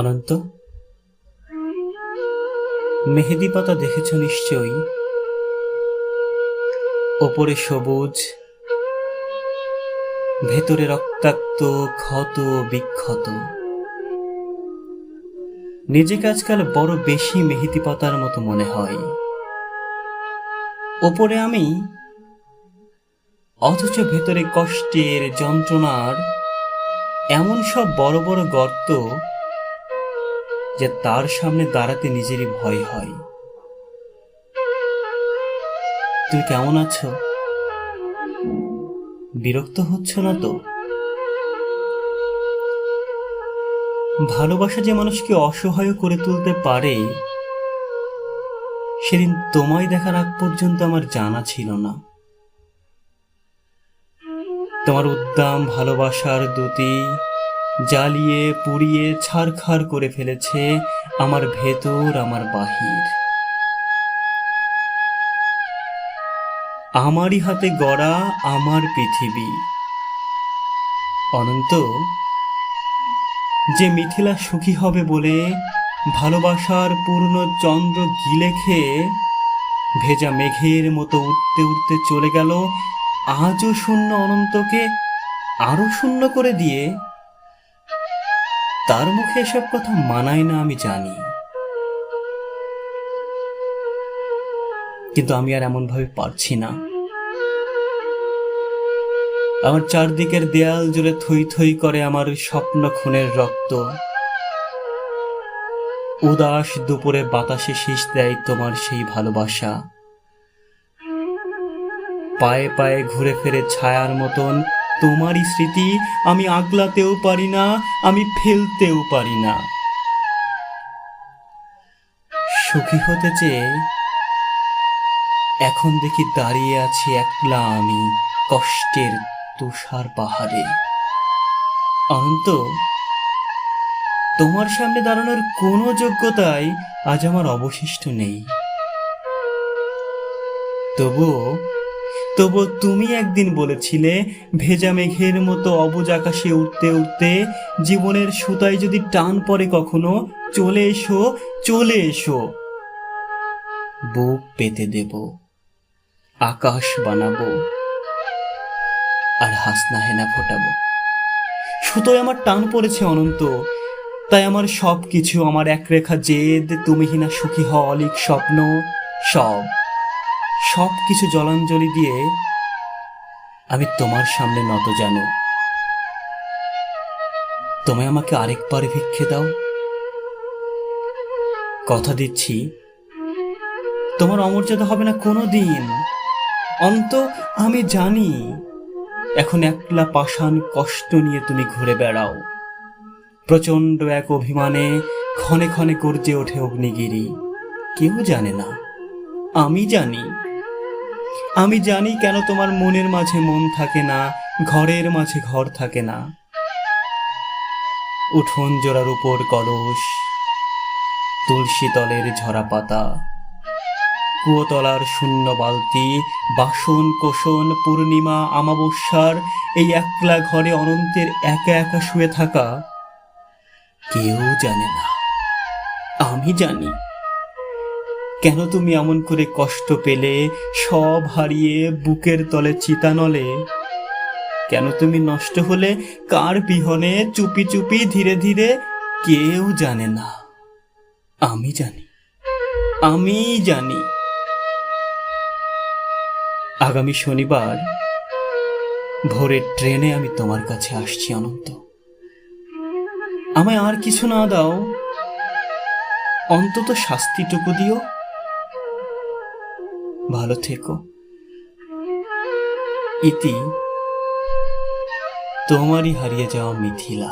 অনন্ত, মেহেদি পাতা দেখেছ নিশ্চয়ই। ওপরে সবুজ, ভেতরে রক্তাক্ত, ক্ষত বিক্ষত। নিজেকে আজকাল বড় বেশি মেহেদি পাতার মতো মনে হয়। ওপরে আমি, অথচ ভেতরে কষ্টের, যন্ত্রণার এমন সব বড় বড় গর্ত যে তার সামনে দাঁড়াতে নিজেরই ভয় হয়। তুমি কেমন আছো? বিরক্ত হচ্ছ না তো? ভালোবাসা যে মানুষকে অসহায় করে তুলতে পারে সেদিন তোমায় দেখার আগ পর্যন্ত আমার জানা ছিল না। তোমার উদ্দাম ভালোবাসার দ্যুতি জ্বালিয়ে পুড়িয়ে ছারখার করে ফেলেছে আমার ভেতর, আমার বাহির। আমারই হাতে গড়া আমার পৃথিবী। অনন্ত, যে মিথিলা সুখী হবে বলে ভালোবাসার পূর্ণ চন্দ্র গিলে খেয়ে ভেজা মেঘের মতো উঠতে উঠতে চলে গেল, আজও শূন্য অনন্তকে আরো শূন্য করে দিয়ে, তার মুখে এসব কথা মানায় না আমি জানি। কিন্তু আমি আর এমন ভাবে পারছি না। আমার চারদিকের দেয়াল জুড়ে থই থই করে আমার স্বপ্ন খুনের রক্ত। উদাস দুপুরে বাতাসে শীষ দেয় তোমার সেই ভালোবাসা। পায়ে পায়ে ঘুরে ফেরে ছায়ার মতন তোমারই স্মৃতি। আমি আগলাতেও পারি না, আমি ফেলতেও পারি না। সুখী হতে চেয়ে এখন দেখি দাঁড়িয়ে আছি একলা আমি কষ্টের তুষার পাহাড়ে। অনন্ত, তোমার সামনে দাঁড়ানোর কোনো যোগ্যতাই আজ আমার অবশিষ্ট নেই। তবুও তুমি একদিন বলেছিলে, ভেজা মেঘের মতো অবুজ আকাশে উঠতে উঠতে জীবনের সুতায় যদি টান পড়ে কখনো, চলে এসো, চলে এসো। বুক পেতে দেব, আকাশ বানাবো, আর হাসনা হেনা ফোটাবো। সুতোয় আমার টান পড়েছে অনন্ত, তাই আমার সব কিছু, আমার এক রেখা জেদ, তুমিহীনা সুখী হওয়া অলিক স্বপ্ন, সব কিছু জলাঞ্জলি দিয়ে আমি তোমার সামনে নত জানো। তুমি আমাকে আরেকবার ভিক্ষে দাও। কথা দিচ্ছি তোমার অমর্যাদা হবে না কোনো দিন। অন্ত, আমি জানি এখন একলা পাষাণ কষ্ট নিয়ে তুমি ঘুরে বেড়াও। প্রচন্ড এক অভিমানে ক্ষণে ক্ষণে গর্জে ওঠে অগ্নিগিরি। কেউ জানে না, আমি জানি। আমি জানি কেন তোমার মনের মাঝে মন থাকে না, ঘরের মাঝে ঘর থাকে না। উঠোন জোড়ার উপর কলস, তুলসী তলের ঝরা পাতা, কুয়োতলার শূন্য বালতি, বাসন কোসন, পূর্ণিমা আমাবস্যার এই একলা ঘরে অনন্তের একা একা শুয়ে থাকা। কেউ জানে না, আমি জানি। কেন তুমি এমন করে কষ্ট পেলে, সব হারিয়ে বুকের তলে চিতা নলে? কেন তুমি নষ্ট হলে কার বিহনে, চুপি চুপি ধীরে ধীরে? কেউ জানে না, আমি জানি, আমি জানি। আগামী শনিবার ভোরের ট্রেনে আমি তোমার কাছে আসছি অনন্ত। আমায় আর কিছু না দাও, অন্তত শাস্তিটুকু দিও। ভালো থেকো। ইতি, তোমারই হারিয়ে যাওয়া মিথিলা।